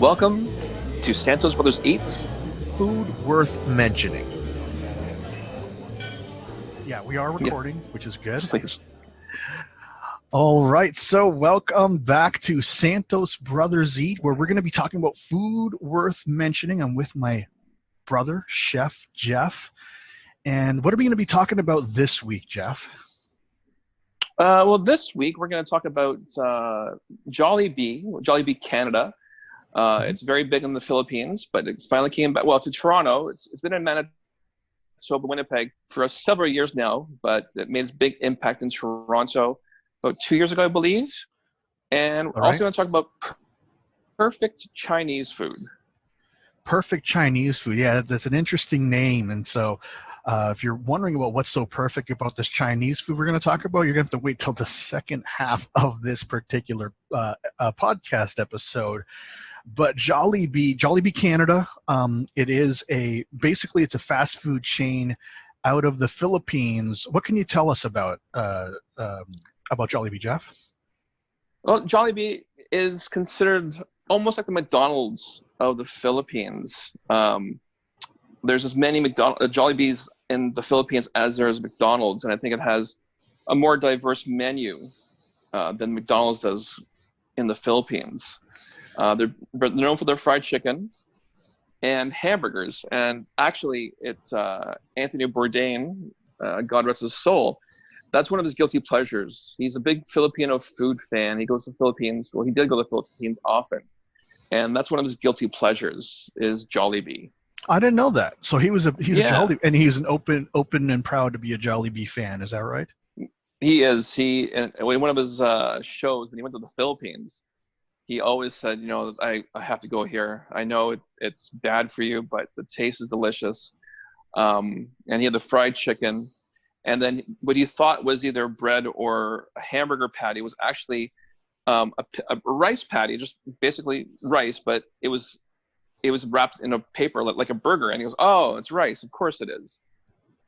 Welcome to Santos Brothers Eats. Food worth mentioning. Yeah, we are Yeah. recording, which is good. Please. All right, so welcome back to Santos Brothers Eat, where we're going to be talking about food worth mentioning. I'm with my brother, Chef Jeff. And what are we going to be talking about this week, Jeff? Well, this week we're going to talk about Jollibee Canada. It's very big in the Philippines, but it finally came back, to Toronto. It's been in Manitoba, Winnipeg for several years now, but it made its big impact in Toronto about 2 years ago, I believe. And we're also going to talk about perfect Chinese food. Perfect Chinese food. Yeah, that's an interesting name. And so if you're wondering about what's so perfect about this Chinese food we're going to talk about, you're going to have to wait till the second half of this particular podcast episode. But Jollibee Canada, it's a fast food chain out of the Philippines. What can you tell us about Jollibee, Jeff? Well, Jollibee is considered almost like the McDonald's of the Philippines. There's as many Jollibees in the Philippines as there is McDonald's, and I think it has a more diverse menu than McDonald's does in the Philippines. They're known for their fried chicken and hamburgers, and actually, it's Anthony Bourdain, God rest his soul. That's one of his guilty pleasures. He's a big Filipino food fan. He goes to the Philippines. Well, he did go to the Philippines often, and that's one of his guilty pleasures is Jollibee. I didn't know that. So he's a Jollibee, and he's an open and proud to be a Jollibee fan. Is that right? He is. In one of his shows when he went to the Philippines, he always said, I have to go here. I know it's bad for you, but the taste is delicious. And he had the fried chicken. And then what he thought was either bread or a hamburger patty was actually a rice patty, just basically rice, but it was wrapped in a paper like a burger. And he goes, oh, it's rice. Of course it is.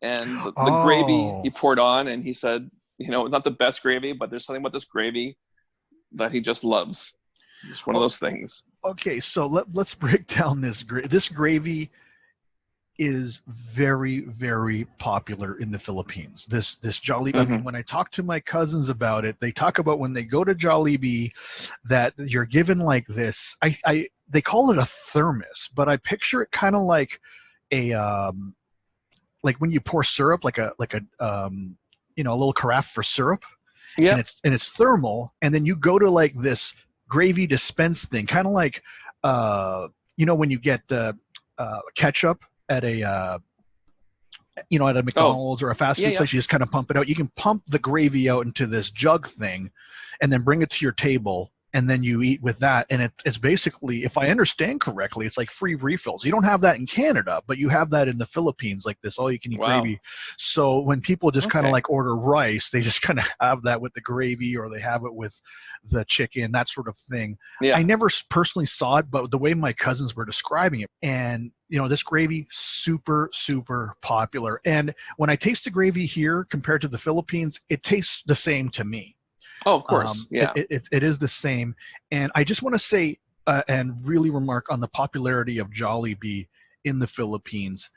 And the gravy he poured on, and he said, it's not the best gravy, but there's something about this gravy that he just loves. It's one of those things. Okay, so let's break down this gravy is very, very popular in the Philippines. This Jollibee. I mean, when I talk to my cousins about it, they talk about when they go to Jollibee that you're given like this. They call it a thermos, but I picture it kind of like a like when you pour syrup, like a little carafe for syrup. Yeah. And it's thermal, and then you go to like this gravy dispense thing, kind of like when you get ketchup at a McDonald's or a fast food place. You just kind of pump it out. You can pump the gravy out into this jug thing and then bring it to your table, and then you eat with that. And it's basically, if I understand correctly, it's like free refills. You don't have that in Canada, but you have that in the Philippines, like this all-you-can-eat gravy. So when people just kind of like order rice, they just kind of have that with the gravy, or they have it with the chicken, that sort of thing. Yeah. I never personally saw it, but the way my cousins were describing it, and this gravy, super, super popular. And when I taste the gravy here compared to the Philippines, it tastes the same to me. Oh, of course. It is the same. And I just want to say and really remark on the popularity of Jollibee in the Philippines.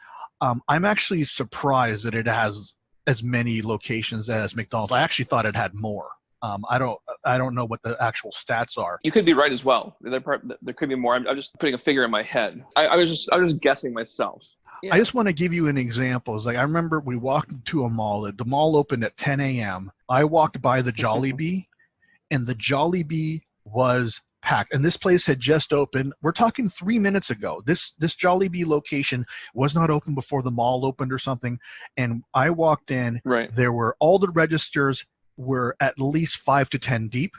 I'm actually surprised that it has as many locations as McDonald's. I actually thought it had more. I don't know what the actual stats are. You could be right as well. There could be more. I'm just putting a figure in my head. I was just guessing myself. Yeah. I just want to give you an example. It's like I remember we walked into a mall. The mall opened at 10 a.m. I walked by the Jollibee, and the Jollibee was packed. And this place had just opened. We're talking 3 minutes ago. This Jollibee location was not open before the mall opened or something. And I walked in. Right. There were all the registers were at least 5 to 10 deep.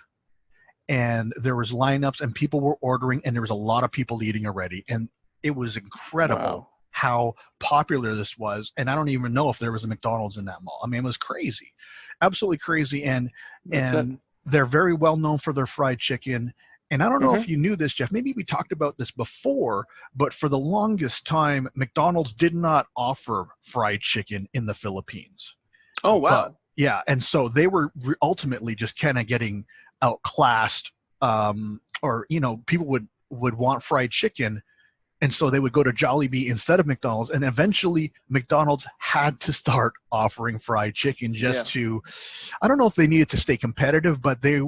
And there was lineups, and people were ordering, and there was a lot of people eating already. And it was incredible how popular this was. And I don't even know if there was a McDonald's in that mall. I mean, it was crazy, absolutely crazy. And they're very well known for their fried chicken. And I don't know if you knew this, Jeff. Maybe we talked about this before, but for the longest time, McDonald's did not offer fried chicken in the Philippines. Oh, wow. Yeah. And so they were ultimately just kind of getting outclassed, or, people would would want fried chicken. And so they would go to Jollibee instead of McDonald's. And eventually McDonald's had to start offering fried chicken just to, I don't know if they needed to stay competitive, but they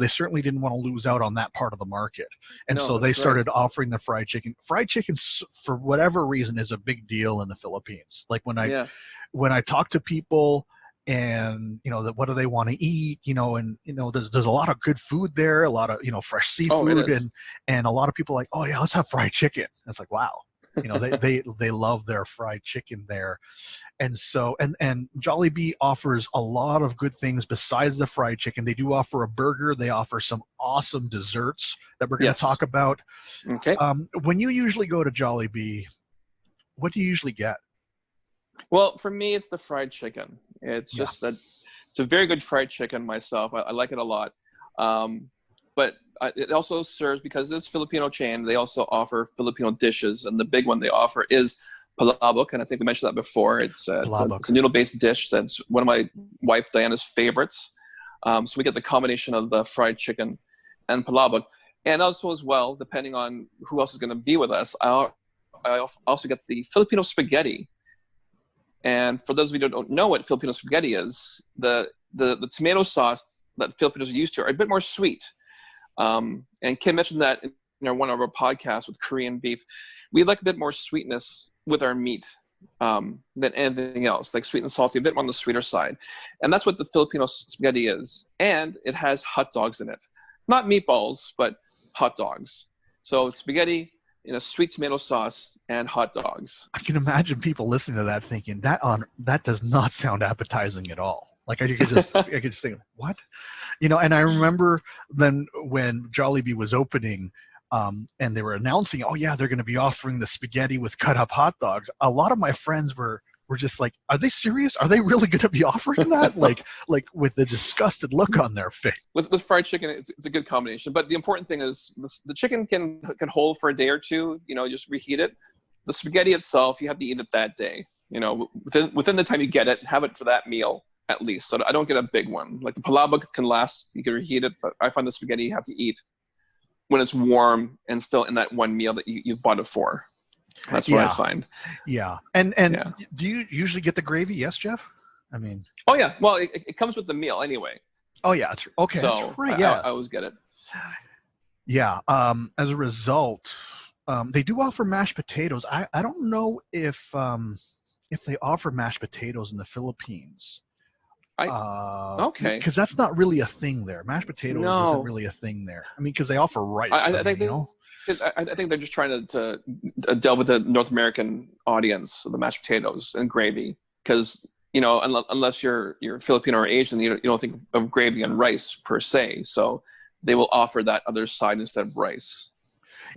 certainly didn't want to lose out on that part of the market. And so they started offering the fried chicken. Fried chicken, for whatever reason, is a big deal in the Philippines. Like when I talk to people, and what do they want to eat, and there's a lot of good food there, a lot of fresh seafood, and a lot of people are like, oh yeah, let's have fried chicken. And it's like, wow, they love their fried chicken there. And so and Jollibee offers a lot of good things besides the fried chicken. They do offer a burger. They offer some awesome desserts that we're going to talk about. Okay. When you usually go to Jollibee, what do you usually get? Well, for me, it's the fried chicken. It's just that it's a very good fried chicken myself. I like it a lot. But it also serves, because this Filipino chain, they also offer Filipino dishes. And the big one they offer is palabok. And I think we mentioned that before. It's a noodle-based dish that's one of my wife Diana's favorites. So we get the combination of the fried chicken and palabok. And also as well, depending on who else is going to be with us, I also get the Filipino spaghetti. And for those of you who don't know what Filipino spaghetti is, the tomato sauce that Filipinos are used to are a bit more sweet. And Kim mentioned that in one of our podcasts with Korean beef. We like a bit more sweetness with our meat than anything else, like sweet and salty, a bit on the sweeter side. And that's what the Filipino spaghetti is. And it has hot dogs in it. Not meatballs, but hot dogs. So spaghetti in a sweet tomato sauce and hot dogs. I can imagine people listening to that thinking that does not sound appetizing at all. Like I could just think, what? And I remember then when Jollibee was opening, and they were announcing, oh yeah, they're going to be offering the spaghetti with cut up hot dogs. A lot of my friends were just like, are they serious? Are they really going to be offering that? like with the disgusted look on their face. With fried chicken, it's a good combination. But the important thing is the chicken can hold for a day or two. Just reheat it. The spaghetti itself, you have to eat it that day. Within the time you get it, have it for that meal at least. So I don't get a big one. Like the palabok can last, you can reheat it, but I find the spaghetti you have to eat when it's warm and still in that one meal that you've bought it for. That's what I find. Yeah. And do you usually get the gravy? Yes, Jeff? I mean. Oh yeah. Well, it comes with the meal anyway. Oh yeah. That's okay. So that's right. Yeah. I always get it. Yeah. As a result, they do offer mashed potatoes. I don't know if they offer mashed potatoes in the Philippines. Okay. Because that's not really a thing there. Mashed potatoes isn't really a thing there. I mean, because they offer rice. I think they're just trying to delve with the North American audience, the mashed potatoes and gravy. Because unless you're Filipino or Asian, you don't think of gravy and rice per se. So they will offer that other side instead of rice.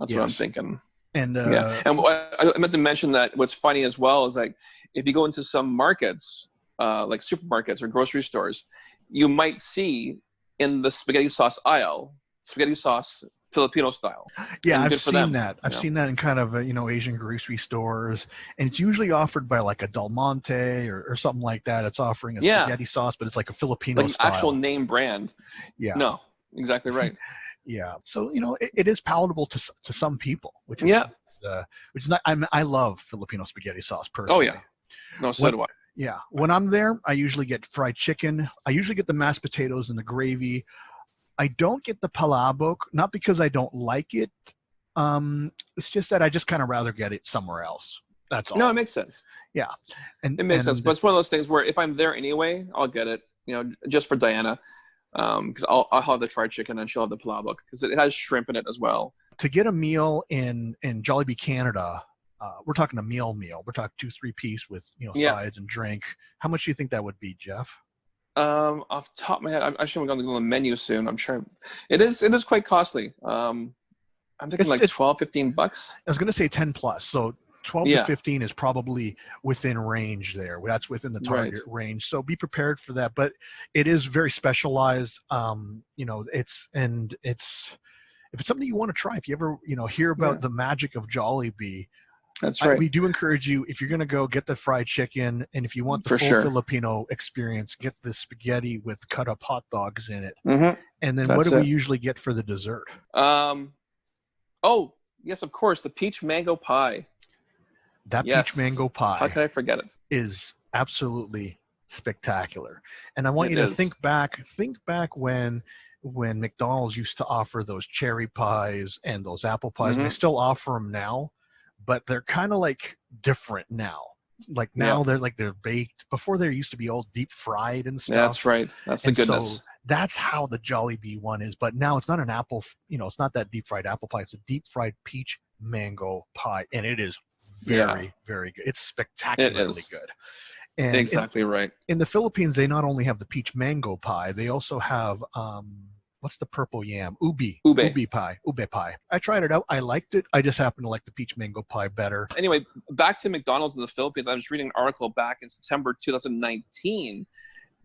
That's what I'm thinking. And and I meant to mention that what's funny as well is like if you go into some markets, like supermarkets or grocery stores, you might see in the spaghetti sauce aisle, spaghetti sauce Filipino style. Yeah, I've seen that. I've seen that in kind of Asian grocery stores, and it's usually offered by like a Del Monte or something like that. It's offering a spaghetti sauce, but it's like a Filipino like style. Actual name brand. Yeah. No, exactly right. Yeah. So it is palatable to some people, which is not. I love Filipino spaghetti sauce personally. Oh yeah. No, so do I. Yeah. When I'm there, I usually get fried chicken. I usually get the mashed potatoes and the gravy. I don't get the palabok, not because I don't like it. It's just that I just kind of rather get it somewhere else. That's all. No, it makes sense. Yeah. It makes sense. But it's one of those things where if I'm there anyway, I'll get it, just for Diana. Because I'll have the fried chicken and she'll have the palabok because it has shrimp in it as well. To get a meal in Jollibee Canada, we're talking a meal. We're talking 2-3 piece with sides and drink. How much do you think that would be, Jeff? Off the top of my head, I'm actually going to go on the menu soon. I'm sure it is quite costly. I'm thinking like $12-15. I was going to say 10 plus. So 12 to 15 is probably within range there. That's within the target range. So be prepared for that. But it is very specialized. If it's something you want to try, if you ever, hear about the magic of Jollibee, that's right. We do encourage you, if you're going to go, get the fried chicken. And if you want the full Filipino experience, get the spaghetti with cut up hot dogs in it. Mm-hmm. And then what do we usually get for the dessert? I Oh, yes, of course, the peach mango pie. That peach Yes. mango How pie can I forget it? is absolutely spectacular. And I want It you to is. think back when McDonald's used to offer those cherry pies and those apple pies, and they Mm-hmm. still offer them now, but they're kind of like different now. Like Yeah, now they're baked. Before they used to be all deep fried and that's stuff. right. That's the And so goodness. that's how the Jollibee one is. But now it's not an apple, it's not that deep fried apple pie. It's a deep fried peach mango pie, and it is Yeah, very, very good. It's it spectacularly is. good. And Exactly right. in the Philippines, they not only have the peach mango pie, they also have what's the purple yam? Ube. Ube pie. I tried it out. I liked it. I just happen to like the peach mango pie better. Anyway, back to McDonald's in the Philippines. I was reading an article back in September 2019.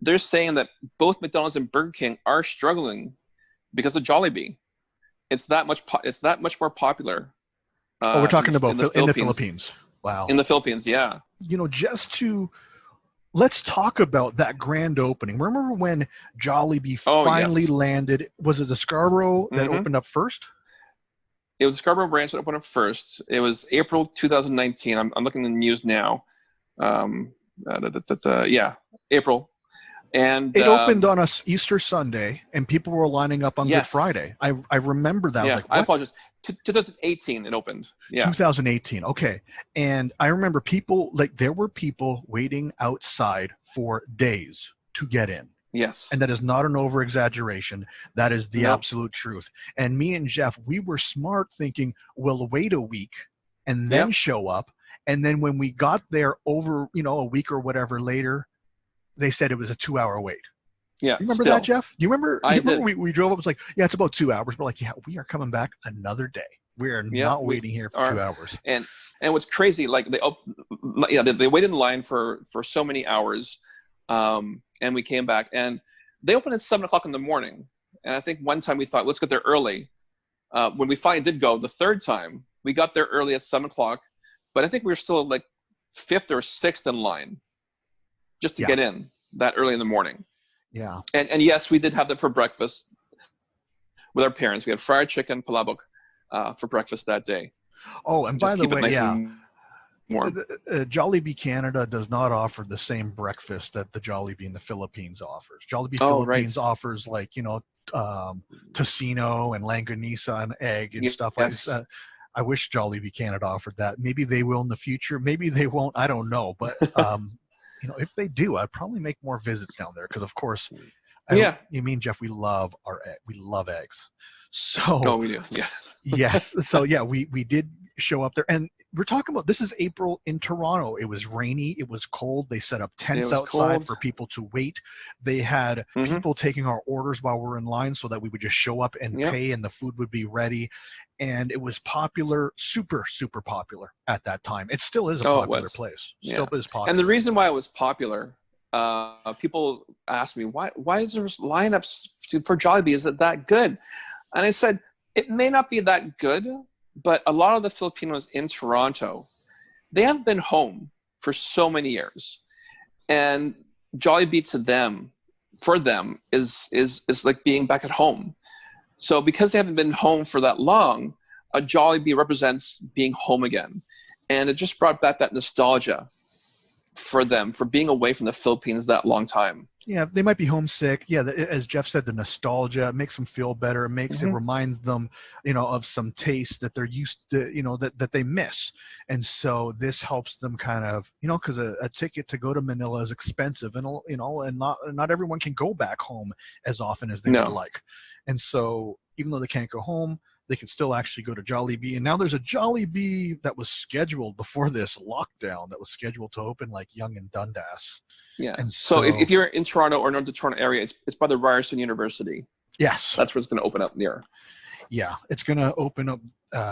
They're saying that both McDonald's and Burger King are struggling because of Jollibee. It's that much. It's that much more popular Oh, we're talking about in the in the Philippines. Philippines. Wow. In the Philippines, yeah. Just to let's talk about that grand opening. Remember when Jollibee Oh finally yes. landed? Was it the Scarborough that Mm-hmm. opened up first? It was the Scarborough branch that opened up first. It was April 2019. I'm looking at the news now. Yeah, April. And It opened on us Easter Sunday, and people were lining up on Good yes, Friday. I remember that. I was yeah. like, I what? apologize. 2018 it opened. Yeah. 2018. Okay. And I remember there were people waiting outside for days to get in. Yes. And that is not an over exaggeration. That is the No. absolute truth. And me and Jeff, we were smart thinking, we'll wait a week and then Yep. show up. And then when we got there over, a week or whatever later, they said it was a 2-hour wait. Yeah. You remember still. that, Jeff? You remember? I You remember did. we drove up. It's like, yeah, it's about 2 hours. We're like, yeah, we are coming back another day. We are Yeah, not we waiting here for are. 2 hours. And what's crazy, like they waited in line for so many hours, and we came back, and they opened at 7 o'clock in the morning. And I think one time we thought, let's get there early. When we finally did go the third time, we got there early at 7 o'clock, but I think we were still like fifth or sixth in line just to get in that early in the morning. Yeah. And yes, we did have them for breakfast with our parents. We had fried chicken, palabok, for breakfast that day. Oh, and Just by the keep it way, nice yeah, and warm. Jollibee Canada does not offer the same breakfast that the Jollibee in the Philippines offers. Jollibee Oh, Philippines right. offers tocino and longanisa and egg and stuff. Yes. I wish Jollibee Canada offered that. Maybe they will in the future. Maybe they won't. I don't know. But if they do, I'd probably make more visits down there because, of course, Yeah. you mean Jeff? We love we love eggs. So Oh, we do. Yes. yes. So yeah, we did show up there, and we're talking about this is April in Toronto. It was rainy. It was cold. They set up tents was outside cold. for people to wait. They had Mhm. people taking our orders while we're in line so that we would just show up and Yep. pay, and the food would be ready. And it was popular, super, super popular at that time. It still is a Oh, it popular was. place. Yeah. Still is popular. And the reason why it was popular, people ask me, why is there lineups for Jollibee? Is it that good? And I said, it may not be that good, but a lot of the Filipinos in Toronto, they have been home for so many years. And Jollibee for them, is like being back at home. So because they haven't been home for that long, a Jollibee represents being home again. And it just brought back that nostalgia for them, for being away from the Philippines that long time. Yeah, they might be homesick. Yeah, as Jeff said, the nostalgia makes them feel better. It reminds them, of some taste that they're used to, that they miss. And so this helps them kind of, because a ticket to go to Manila is expensive, and and not everyone can go back home as often as they would like. And so even though they can't go home, they can still actually go to Jollibee. And now there's a Jollibee that was scheduled before this lockdown that was scheduled to open like Yonge and Dundas. Yeah. And so if you're in Toronto or North Toronto area, it's by the Ryerson University. Yes. That's where it's going to open up near. Yeah, it's going to open up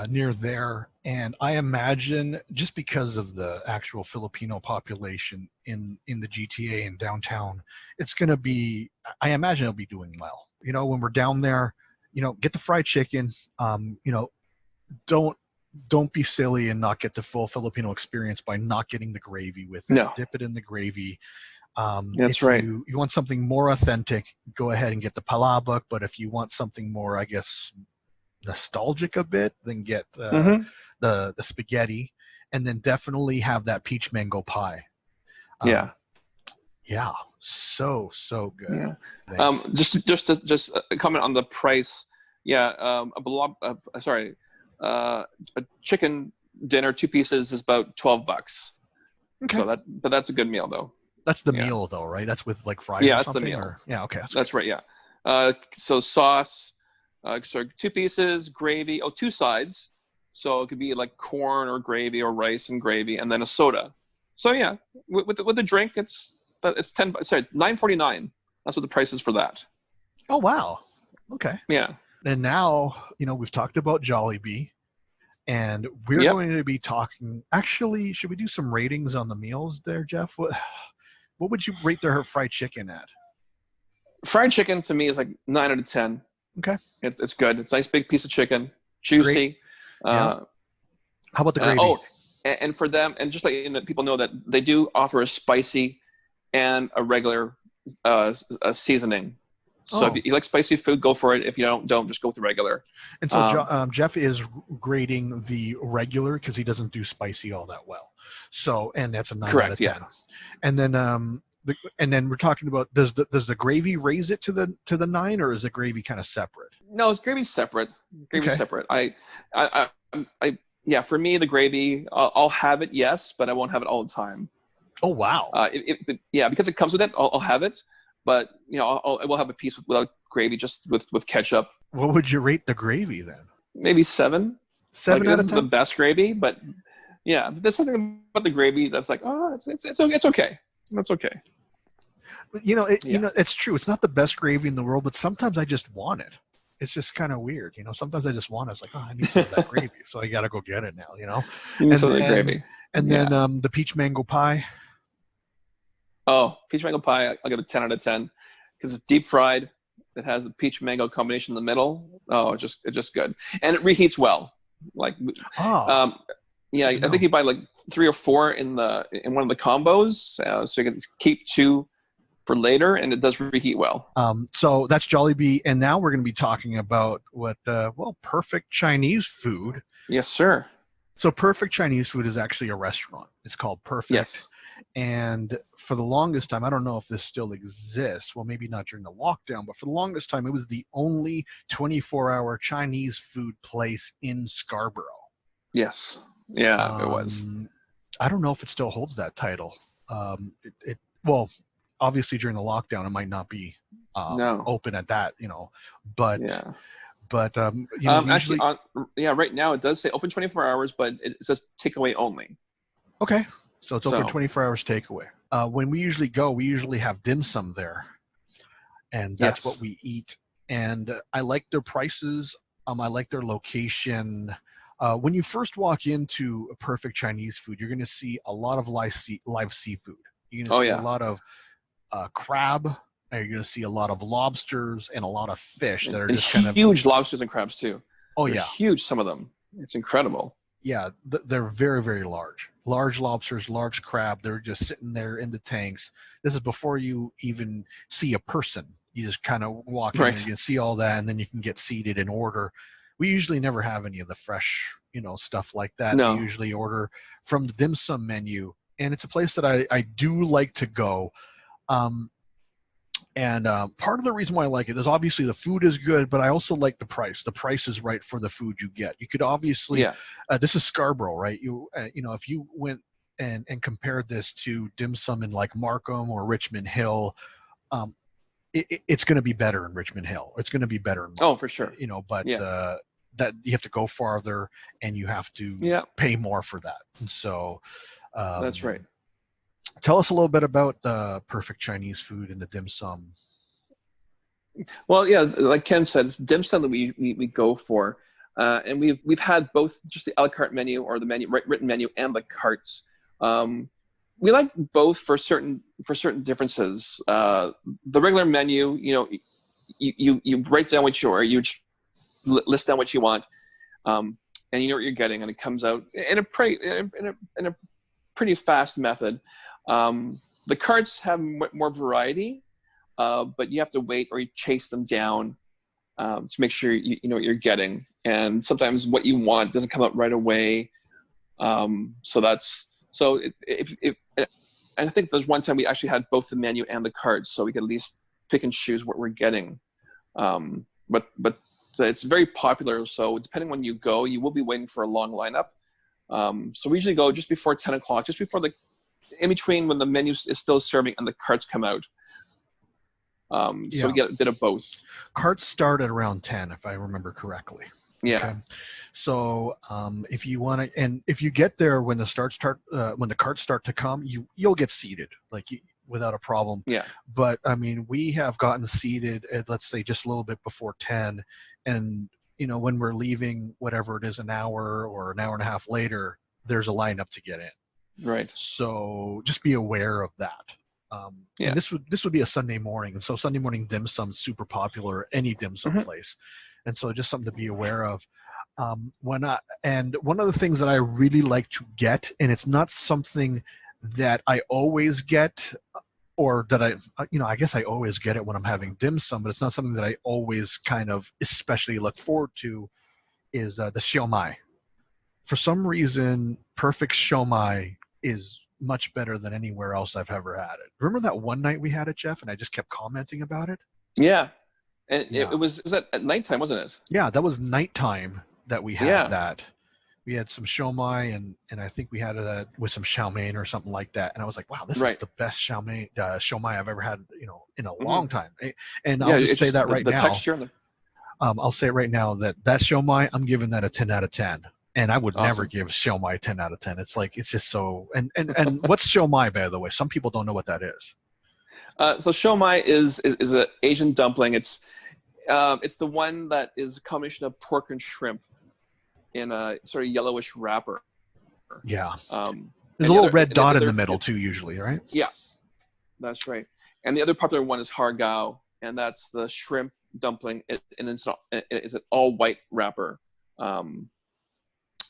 near there. And I imagine just because of the actual Filipino population in the GTA and downtown, it's going to be, I imagine it'll be doing well. When we're down there, get the fried chicken, don't be silly and not get the full Filipino experience by not getting the gravy with it. No. Dip it in the gravy. That's right. You want something more authentic, go ahead and get the palabok. But if you want something more, I guess, nostalgic a bit, then get Mm-hmm. the spaghetti, and then definitely have that peach mango pie. Yeah. Yeah, so good. Yeah. Just a comment on the price. Yeah. A chicken dinner, 2 pieces, is about $12. Okay, But that's a good meal though. that's the Yeah. meal though, right? That's with like fries Yeah, or that's the something, meal. or yeah, okay, that's That's good. right. Yeah. So sauce, so 2 pieces, gravy. Oh, 2 sides. So it could be like corn or gravy or rice and gravy, and then a soda. So yeah, with the drink, it's 10. Sorry, $9.49. That's what the price is for that. Oh wow, okay. Yeah. And now we've talked about Jollibee, and we're Yep. going to be talking. Actually, should we do some ratings on the meals there, Jeff? What would you rate their fried chicken at? Fried chicken to me is like 9 out of 10. Okay, It's good. It's a nice big piece of chicken, great. juicy. Yeah. Uh, How about the gravy? and for them, and just like people know that they do offer a spicy and a regular a seasoning. So if you like spicy food, go for it. If you don't just go with the regular. And so Jeff is grading the regular because he doesn't do spicy all that well. So, and that's a 9 out of 10. Yeah. And then we're talking about, does the gravy raise it to the 9, or is the gravy kind of separate? No, it's gravy separate. Okay. Separate. Yeah. For me, the gravy, I'll have it, yes, but I won't have it all the time. Oh wow. Because it comes with it, I'll have it. But I will have a piece without gravy, just with ketchup. What would you rate the gravy then? Maybe 7. 7 out of 10. The best gravy, but yeah, there's something about the gravy that's like, it's okay. That's okay. It's true. It's not the best gravy in the world, but sometimes I just want it. It's just kind of weird, Sometimes I just want it. It's like, I need some of that gravy, so I got to go get it now, You need some of the gravy. And then the peach mango pie. Oh, peach mango pie, I'll give it 10 out of 10 because it's deep fried. It has a peach mango combination in the middle. Oh, it's just good, and it reheats well. Like, I think you buy like 3 or 4 in one of the combos, so you can keep 2 for later, and it does reheat well. So that's Jollibee, and now we're going to be talking about what perfect Chinese food. Yes, sir. So Perfect Chinese Food is actually a restaurant. It's called Perfect. Yes. And for the longest time, I don't know if this still exists. Well, maybe not during the lockdown, but for the longest time, it was the only 24-hour Chinese food place in Scarborough. Yes. Yeah, it was. I don't know if it still holds that title. Well, obviously during the lockdown, it might not be open at that, but yeah. But actually, right now it does say open 24 hours, but it says takeaway only. Okay, so it's open 24 hours takeaway. When we usually go, we usually have dim sum there, and that's what we eat. And I like their prices. I like their location. When you first walk into a Perfect Chinese Food, you're going to see a lot of live seafood. You're going to see a lot of crab. You're going to see a lot of lobsters and a lot of fish that are just kind of huge lobsters and crabs too. Oh, they're huge. Some of them. It's incredible. Yeah, they're very, very large. Large lobsters, large crab. They're just sitting there in the tanks. This is before you even see a person. You just kind of walk in and you see all that, and then you can get seated and order. We usually never have any of the fresh, stuff like that. No. We usually order from the dim sum menu, and it's a place that I do like to go. And part of the reason why I like it is obviously the food is good, but I also like the price. The price is right for the food you get. You could obviously, this is Scarborough, right? If you went and compared this to dim sum in like Markham or Richmond Hill, it's going to be better in Richmond Hill. It's going to be better in Markham, oh, for sure. But that you have to go farther and you have to pay more for that. And so that's right. Tell us a little bit about Perfect Chinese Food and the dim sum. Well, yeah, like Ken said, it's dim sum that we go for, and we've had both just the a la carte menu or the written menu and the carts. We like both for certain differences. The regular menu, you write down what you list down what you want, and you know what you're getting, and it comes out in a pretty fast method. The carts have more variety, but you have to wait or you chase them down to make sure you know what you're getting. And sometimes what you want doesn't come out right away. And I think there's one time we actually had both the menu and the cards, so we could at least pick and choose what we're getting. But it's very popular. So depending when you go, you will be waiting for a long lineup. So we usually go just before 10 o'clock, just before in between when the menu is still serving and the carts come out. So we get a bit of both. Carts start at around 10, if I remember correctly. Yeah. Okay. So if you want to, and if you get there when the carts start to come, you'll get seated without a problem. Yeah. But I mean, we have gotten seated at, let's say, just a little bit before 10, and when we're leaving, whatever it is, an hour or an hour and a half later, there's a lineup to get in. Right. So just be aware of that. And this would be a Sunday morning, and so Sunday morning dim sum's super popular, any dim sum place, and so just something to be aware of. And one of the things that I really like to get, and it's not something that I always get, or that I guess I always get it when I'm having dim sum, but it's not something that I always kind of especially look forward to, is the siomai. For some reason, perfect siomai is much better than anywhere else I've ever had it. Remember that one night we had it, Jeff, and I just kept commenting about it? Yeah. And it was at nighttime, wasn't it? Yeah, that was nighttime that we had that. We had some siomai, and I think we had it with some chow mein or something like that. And I was like, wow, this is the best siomai I've ever had, in a long time. And I'll just say that right now. The texture and I'll say it right now that siomai, I'm giving that a 10 out of 10. And I would never give siomai 10 out of 10. It's just so. And what's siomai, by the way? Some people don't know what that is. So siomai is an Asian dumpling. It's the one that is a combination of pork and shrimp in a sort of yellowish wrapper. Yeah. There's a little red dot in the middle too, usually, right? Yeah, that's right. And the other popular one is har gow, and that's the shrimp dumpling, and it's an all white wrapper.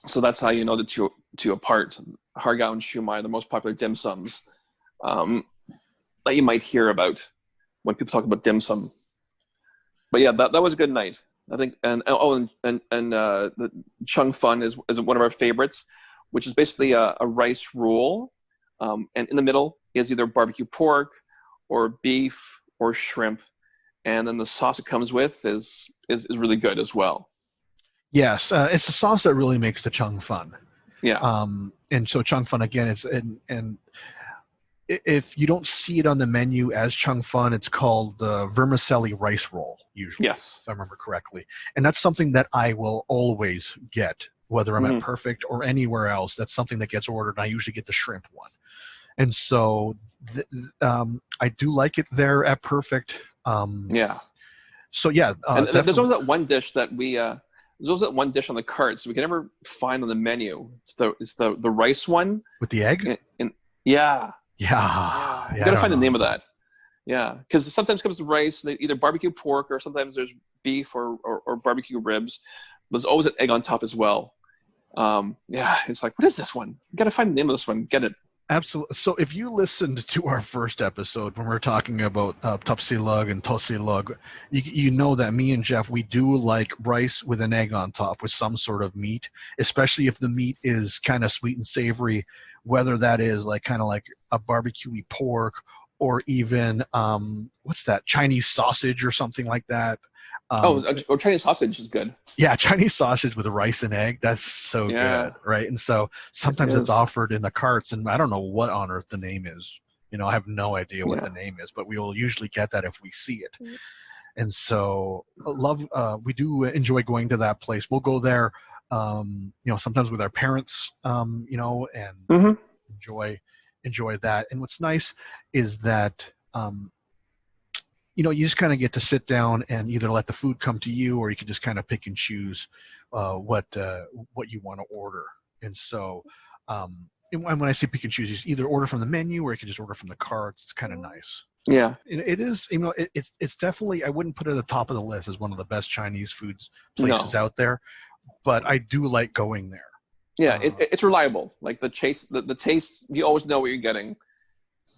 So that's how you know the two apart. Har gow and siomai are the most popular dim sums that you might hear about when people talk about dim sum. But yeah, that was a good night, I think. And the chung fun is one of our favorites, which is basically a rice roll, and in the middle is either barbecue pork or beef or shrimp, and then the sauce it comes with is really good as well. Yes, it's the sauce that really makes the chung fun. Yeah. And so chung fun, again, it's and if you don't see it on the menu as chung fun, it's called vermicelli rice roll, usually. Yes, if I remember correctly. And that's something that I will always get, whether I'm at Perfect or anywhere else. That's something that gets ordered, and I usually get the shrimp one. And so I do like it there at Perfect. Yeah. So yeah, and there's always that one dish that there's always that one dish on the cards we can never find on the menu. It's the rice one with the egg. Yeah. You gotta find the name of that. Yeah, because sometimes comes the rice, either barbecue pork or sometimes there's beef or barbecue ribs. There's always an egg on top as well. It's like, what is this one? You gotta find the name of this one. Get it. Absolutely. So if you listened to our first episode when we were talking about tapsilog and tosilog, you know that me and Jeff, we do like rice with an egg on top with some sort of meat, especially if the meat is kind of sweet and savory, whether that is kind of like a barbecue-y pork or even, what's that, Chinese sausage or something like that. Chinese sausage is good. Yeah, Chinese sausage with rice and egg. That's so good, right? And so sometimes it's offered in the carts, and I don't know what on earth the name is. I have no idea what the name is, but we will usually get that if we see it. Mm-hmm. And so we do enjoy going to that place. We'll go there, sometimes with our parents, and enjoy that. And what's nice is that you just kind of get to sit down and either let the food come to you, or you can just kind of pick and choose what you want to order. And so and when I say pick and choose, you either order from the menu or you can just order from the carts. It's kind of nice. Yeah. It is, it's definitely, I wouldn't put it at the top of the list as one of the best Chinese foods places out there, but I do like going there. Yeah, it's reliable. Like the taste, you always know what you're getting.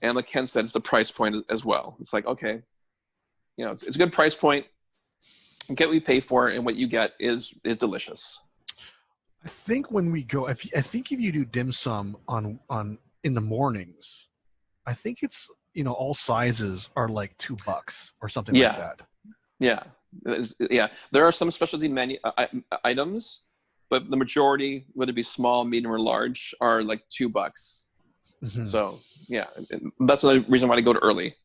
And like Ken said, it's the price point as well. It's like, okay, it's a good price point. Get what you pay for, and what you get is delicious. I think when we go, I think if you do dim sum on in the mornings, I think it's all sizes are like $2 or something like that. Yeah, yeah. There are some specialty menu items, but the majority, whether it be small, medium, or large, are like $2. Mm-hmm. So yeah, that's the reason why I go to early.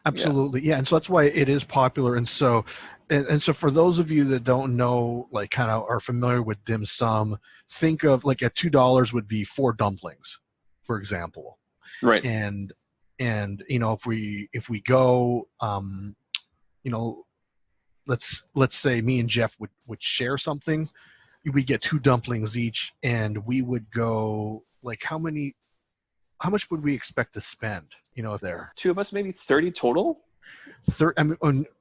Absolutely, yeah. And so that's why it is popular. And so for those of you that don't know, like kind of are familiar with dim sum, think of like at $2 would be 4 dumplings, for example. Right. And if we go, let's say me and Jeff would share something, we get 2 dumplings each, and we would go like how much would we expect to spend? If there 2 of us, maybe 30 total.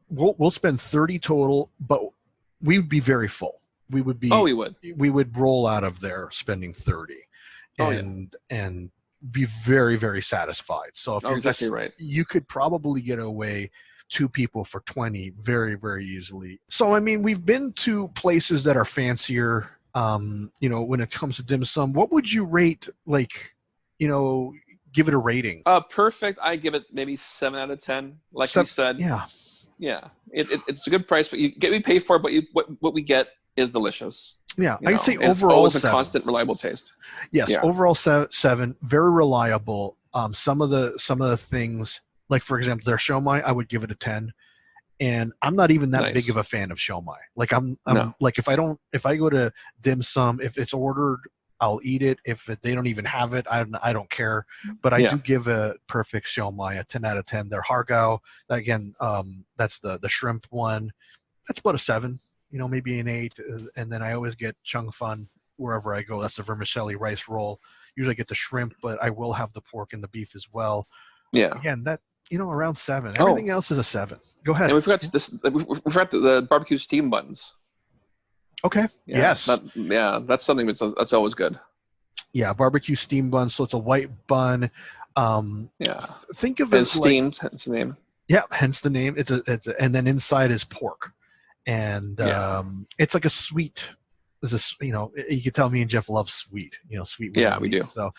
We'll spend 30 total, but we would be very full. We would be. Oh, we would. We would roll out of there spending 30, and be very, very satisfied. So if you're exactly right, you could probably get away 2 people for 20 very, very easily. So I mean, we've been to places that are fancier. When it comes to dim sum, what would you rate? Like, give it a rating. Perfect. I give it maybe 7 out of 10. Like you said. Yeah. It's a good price, but you get what you pay for. But what we get is delicious. Yeah, I'd say overall it's always a constant, reliable taste. Yes, overall 7, very reliable. Some of the things, like for example, their siomai, I would give it a 10. And I'm not even that big of a fan of siomai. Like I'm like if I go to dim sum, if it's ordered, I'll eat it. If they don't even have it, I don't care. But I do give a perfect siomai a 10 out of 10. Their hargao, again, that's the shrimp one. That's about a 7, maybe an 8. And then I always get chung fun wherever I go. That's the vermicelli rice roll. Usually I get the shrimp, but I will have the pork and the beef as well. Yeah. Again, that around 7. Everything else is a 7. Go ahead. And we forgot we forgot the barbecue steam buns. Okay. Yeah, yes. That's something that's always good. Yeah, barbecue steam bun. So it's a white bun. Think of it as steamed. Hence the name. Yeah, hence the name. It's and then inside is pork, and it's like a sweet. You can tell me and Jeff love sweet. Sweet. Yeah, we do. So,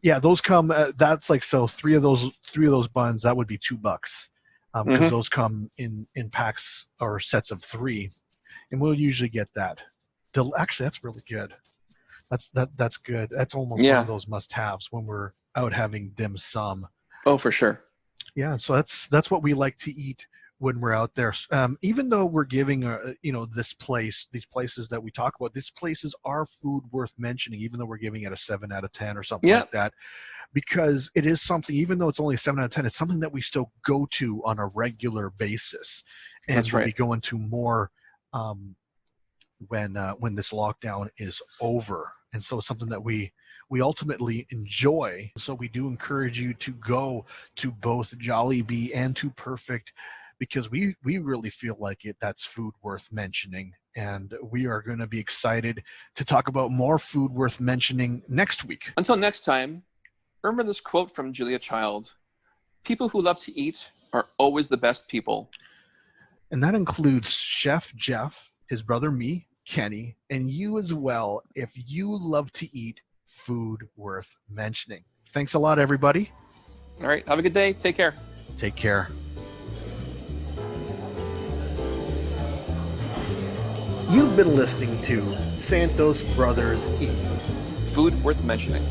those come. That's like so. Three of those buns that would be $2, because those come in packs or sets of 3. And we'll usually get that. Actually, that's really good. That's good. That's almost one of those must-haves when we're out having dim sum. Oh, for sure. Yeah, so that's what we like to eat when we're out there. Even though we're giving these places that we talk about, these places are food worth mentioning. Even though we're giving it a 7 out of 10 or something like that, because it is something. Even though it's only a 7 out of 10, it's something that we still go to on a regular basis, and that's right. We go into more. When this lockdown is over, and so it's something that we ultimately enjoy. So we do encourage you to go to both Jollibee and to Perfect, because we really feel like that's food worth mentioning, and we are going to be excited to talk about more food worth mentioning next week. Until next time, remember this quote from Julia Child: "People who love to eat are always the best people." And that includes Chef Jeff, his brother me, Kenny, and you as well, if you love to eat food worth mentioning. Thanks a lot, everybody. All right. Have a good day. Take care. Take care. You've been listening to Santos Brothers Eat. Food worth mentioning.